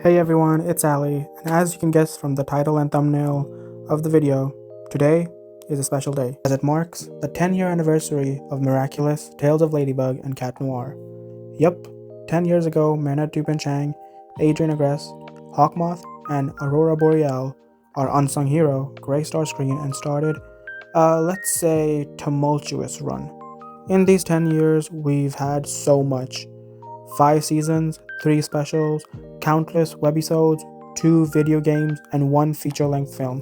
Hey everyone, it's Ali, and as you can guess from the title and thumbnail of the video, today is a special day, as it marks the 10-year anniversary of Miraculous, Tales of Ladybug, and Cat Noir. Yup, 10 years ago, Marinette Dupain-Chang, Adrian Agreste, Hawkmoth, and Aurora Boreal, our unsung hero, graced our screen and started let's say, tumultuous run. In these 10 years, we've had so much. 5 seasons, 3 specials, countless webisodes, 2 video games, and 1 feature-length film.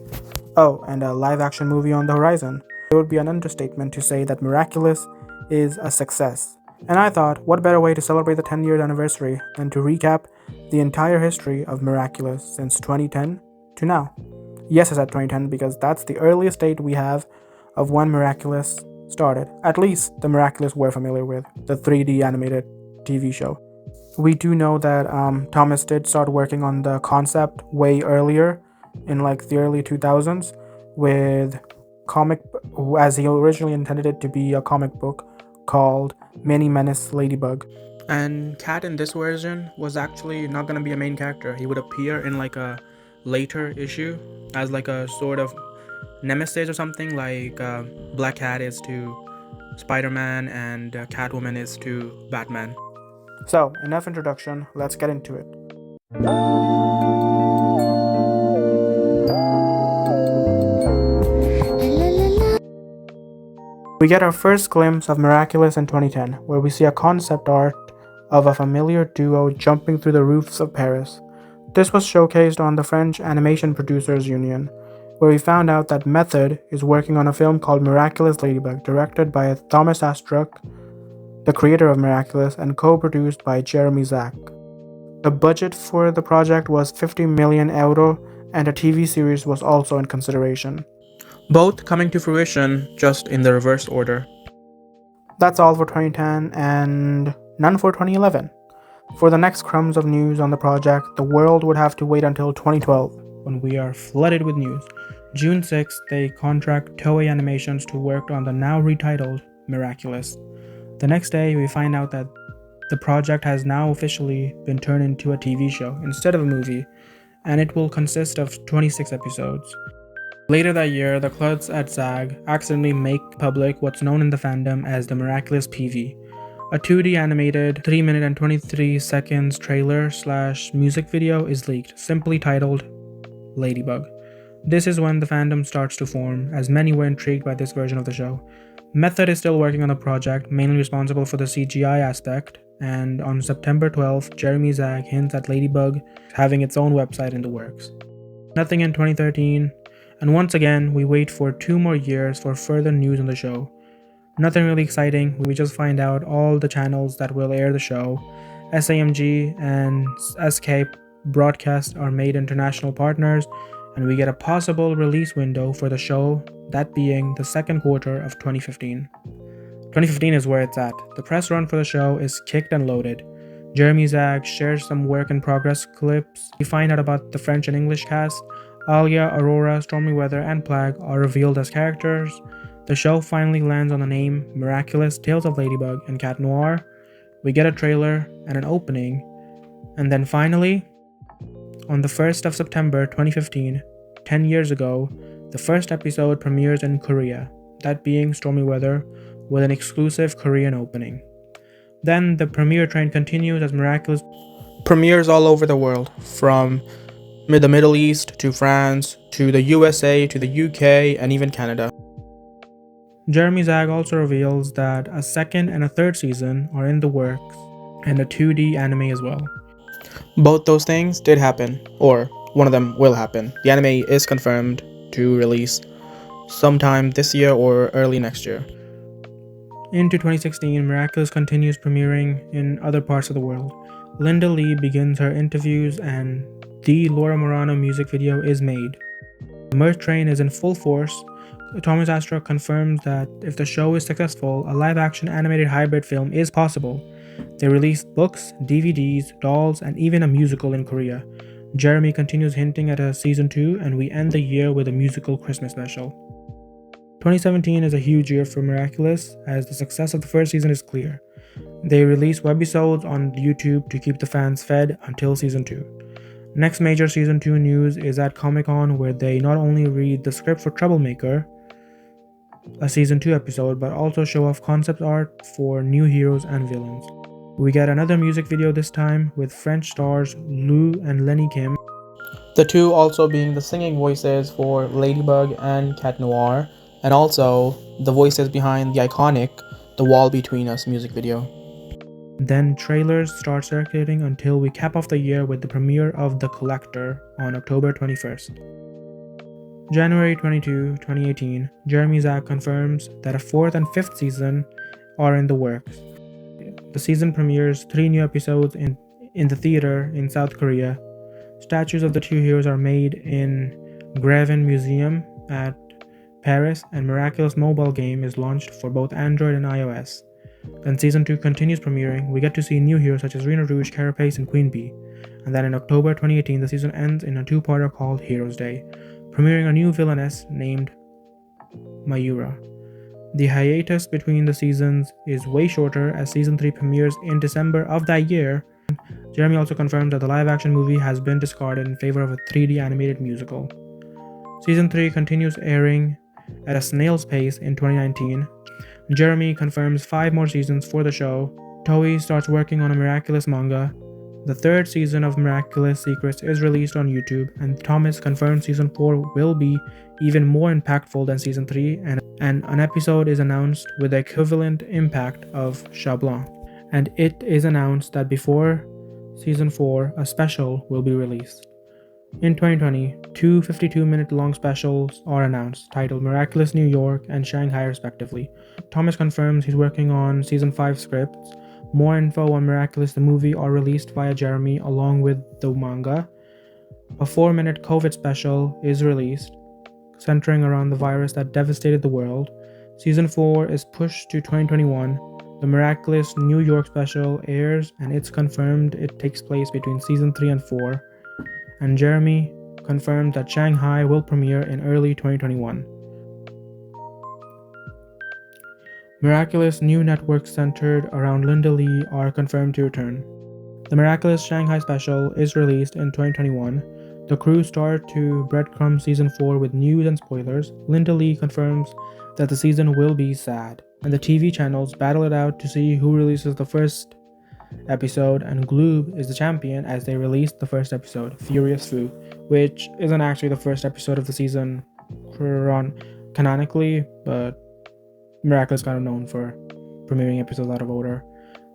Oh, and a live-action movie on the horizon. It would be an understatement to say that Miraculous is a success. And I thought, what better way to celebrate the 10-year anniversary than to recap the entire history of Miraculous since 2010 to now. Yes, I said 2010 because that's the earliest date we have of when Miraculous started. At least the Miraculous we're familiar with, the 3D animated TV show. We do know that Thomas did start working on the concept way earlier, in like the early 2000s, with comic, as he originally intended it to be a comic book called Mini Menace Ladybug. And Cat in this version was actually not going to be a main character. He would appear in like a later issue as like a sort of nemesis or something, like Black Cat is to Spider-Man and Catwoman is to Batman. So, enough introduction, let's get into it. We get our first glimpse of Miraculous in 2010, where we see a concept art of a familiar duo jumping through the roofs of Paris. This was showcased on the French Animation Producers Union, where we found out that Method is working on a film called Miraculous Ladybug, directed by Thomas Astruc, the creator of Miraculous, and co-produced by Jeremy Zak. The budget for the project was 50 million euro, and a TV series was also in consideration. Both coming to fruition, just in the reverse order. That's all for 2010, and none for 2011. For the next crumbs of news on the project, the world would have to wait until 2012, when we are flooded with news. June 6th, they contract Toei Animations to work on the now retitled Miraculous. The next day, we find out that the project has now officially been turned into a TV show instead of a movie, and it will consist of 26 episodes. Later that year, the Cluds at ZAG accidentally make public what's known in the fandom as the Miraculous PV, a 2D animated 3 minute and 23 seconds trailer / music video is leaked, simply titled Ladybug. This is when the fandom starts to form, as many were intrigued by this version of the show. Method is still working on the project, mainly responsible for the CGI aspect, and on September 12th, Jeremy Zak hints at Ladybug having its own website in the works. Nothing in 2013, and once again, we wait for 2 more years for further news on the show. Nothing really exciting, we just find out all the channels that will air the show. SAMG and SK Broadcast are made international partners, and we get a possible release window for the show, that being the second quarter of 2015. 2015 is where it's at. The press run for the show is kicked and loaded. Jeremy Zak shares some work in progress clips. We find out about the French and English cast. Alia, Aurora, Stormy Weather, and Plague are revealed as characters. The show finally lands on the name Miraculous, Tales of Ladybug, and Cat Noir. We get a trailer and an opening. And then finally, on the 1st of September 2015, 10 years ago, the first episode premieres in Korea, that being Stormy Weather, with an exclusive Korean opening. Then the premiere train continues as Miraculous premieres all over the world, from the Middle East to France to the USA to the UK and even Canada. Jeremy Zak also reveals that a second and a third season are in the works, and a 2D anime as well. Both those things did happen, or one of them will happen. The anime is confirmed to release sometime this year or early next year. Into 2016, Miraculous continues premiering in other parts of the world. Linda Lee begins her interviews and the Laura Morano music video is made. The merch train is in full force. Thomas Astruc confirms that if the show is successful, a live-action animated hybrid film is possible. They released books, DVDs, dolls, and even a musical in Korea. Jeremy continues hinting at a season 2, and we end the year with a musical Christmas special. 2017 is a huge year for Miraculous, as the success of the first season is clear. They release webisodes on YouTube to keep the fans fed until season 2. Next major season 2 news is at Comic-Con, where they not only read the script for Troublemaker, a season 2 episode, but also show off concept art for new heroes and villains. We get another music video this time with French stars Lou and Lenny Kim, the two also being the singing voices for Ladybug and Cat Noir, and also the voices behind the iconic The Wall Between Us music video. Then trailers start circulating until we cap off the year with the premiere of The Collector on October 21st. January 22, 2018, Jeremy Zach confirms that a 4th and 5th season are in the works. The season premieres 3 new episodes in the theater in South Korea. Statues of the two heroes are made in Grevin Museum at Paris, and Miraculous mobile game is launched for both Android and iOS. Then Season 2 continues premiering. We get to see new heroes such as Rena Rouge, Carapace, and Queen Bee. And then in October 2018, the season ends in a 2-parter called Heroes Day, premiering a new villainess named Mayura. The hiatus between the seasons is way shorter, as Season 3 premieres in December of that year. Jeremy also confirmed that the live-action movie has been discarded in favor of a 3D animated musical. Season 3 continues airing at a snail's pace in 2019. Jeremy confirms 5 more seasons for the show. Toei starts working on a Miraculous manga. The 3rd season of Miraculous Secrets is released on YouTube, and Thomas confirms Season 4 will be even more impactful than Season 3, and an episode is announced with the equivalent impact of Chablan. And it is announced that before Season 4, a special will be released. In 2020, 2 52-minute long specials are announced, titled Miraculous New York and Shanghai respectively. Thomas confirms he's working on Season 5 scripts. More info on Miraculous the movie are released via Jeremy along with the manga. A 4-minute COVID special is released, centering around the virus that devastated the world. Season 4 is pushed to 2021. The Miraculous New York special airs, and it's confirmed it takes place between Season 3 and 4. And Jeremy confirmed that Shanghai will premiere in early 2021. Miraculous new networks centered around Linda Lee are confirmed to return. The Miraculous Shanghai special is released in 2021. The crew start to breadcrumb Season 4 with news and spoilers. Linda Lee confirms that the season will be sad, and the TV channels battle it out to see who releases the first episode, and Gloob is the champion as they released the first episode, Furious Fu, which isn't actually the first episode of the season canonically, but Miraculous is kind of known for premiering episodes out of order.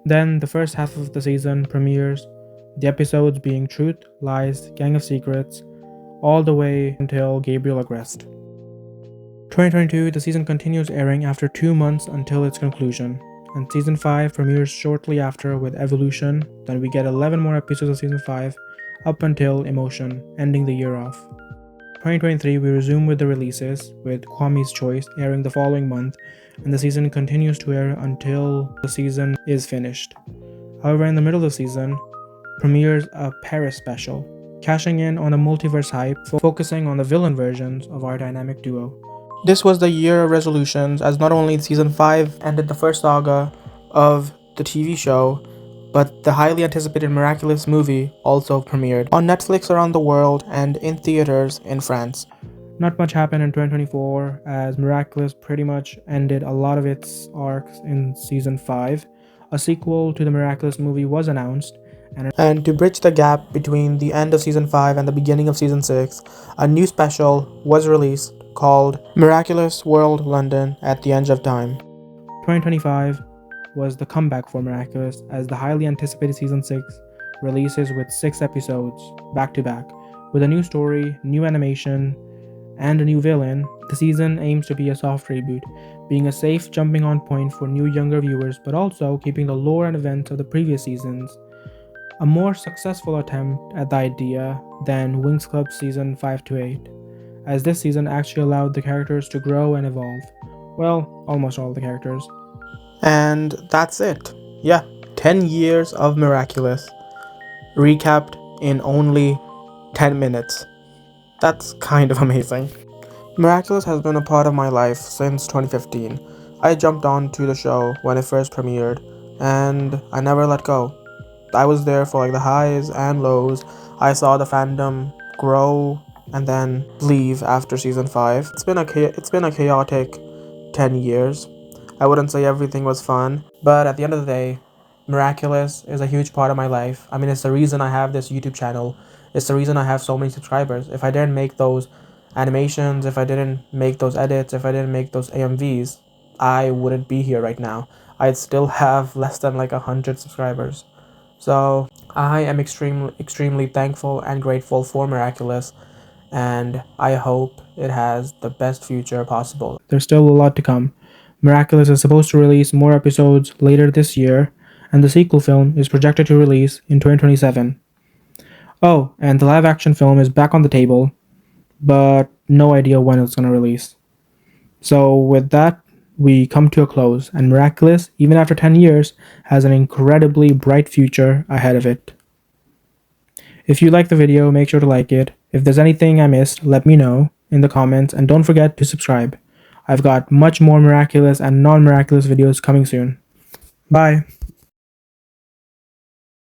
Then the first half of the season premieres, the episodes being Truth, Lies, Gang of Secrets, all the way until Gabriel Agreste. 2022, the season continues airing after 2 months until its conclusion, and Season 5 premieres shortly after with Evolution. Then we get 11 more episodes of Season 5 up until Emotion, ending the year off. 2023, we resume with the releases, with Kwame's Choice airing the following month, and the season continues to air until the season is finished. However, in the middle of the season, premieres a Paris special, cashing in on the multiverse hype, focusing on the villain versions of our dynamic duo. This was the year of resolutions, as not only Season 5 ended the first saga of the TV show, but the highly anticipated Miraculous movie also premiered on Netflix around the world and in theaters in France. Not much happened in 2024, as Miraculous pretty much ended a lot of its arcs in Season 5. A sequel to the Miraculous movie was announced, and to bridge the gap between the end of Season 5 and the beginning of Season 6, a new special was released called Miraculous World London at the End of Time. 2025 was the comeback for Miraculous, as the highly anticipated Season 6 releases with 6 episodes back to back. With a new story, new animation, and a new villain, the season aims to be a soft reboot, being a safe jumping on point for new younger viewers, but also keeping the lore and events of the previous seasons. A more successful attempt at the idea than Winx Club Season 5 to 8, as this season actually allowed the characters to grow and evolve. Well, almost all the characters. And that's it. Yeah, 10 years of Miraculous, recapped in only 10 minutes. That's kind of amazing. Miraculous has been a part of my life since 2015. I jumped onto the show when it first premiered, and I never let go. I was there for the highs and lows. I saw the fandom grow and then leave after season 5. It's been a chaotic 10 years. I wouldn't say everything was fun, but at the end of the day, Miraculous is a huge part of my life. I mean, it's the reason I have this YouTube channel. It's the reason I have so many subscribers. If I didn't make those animations, if I didn't make those edits, if I didn't make those AMVs, I wouldn't be here right now. I'd still have less than like 100 subscribers. So I am extremely thankful and grateful for Miraculous, and I hope it has the best future possible. There's still a lot to come. Miraculous is supposed to release more episodes later this year, and the sequel film is projected to release in 2027. Oh, and the live action film is back on the table, but no idea when it's going to release. So, with that, we come to a close, and Miraculous, even after 10 years, has an incredibly bright future ahead of it. If you like the video, make sure to like it. If there's anything I missed, let me know in the comments, and don't forget to subscribe. I've got much more miraculous and non-miraculous videos coming soon. Bye!